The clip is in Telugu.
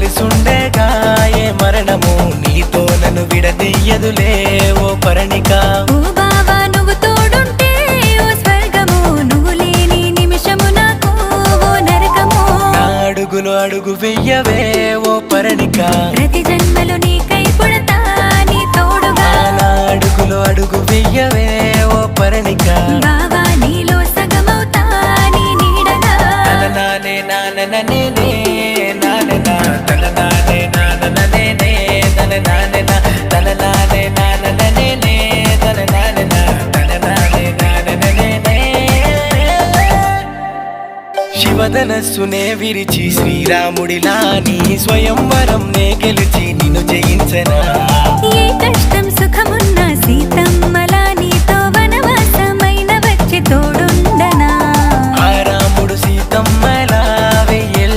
కలిసుండేగా ఏ మరణము నీతో నన్ను విడదీయదులే ఓ పరణిక. ఓ బావా నువ్వు తోడుంటే ఓ స్వర్గము, నువ్వు లేని నిమిషము నాకు ఓ నరకము. నా అడుగులు అడుగు వెయ్యవే ఓ పరణిక, ప్రతి జన్మలో నీకై పుడతా నీ తోడుగా. నా అడుగులు అడుగు వెయ్యవే ఓ పరణిక. బావా నీలో సగమవుతా నీ నీడగా. తలనానే నానననే నాననా, తలనానే నానననే తలనానే నా, తలనానే నానననే తలనానే నా, తలనానే నానననే. శివధనస్సునే విరిచి శ్రీరాముడిలా నీ స్వయంవరం నే గెలిచి నిన్ను జయించనా. ఏ కష్టం సుఖమున్నా సీత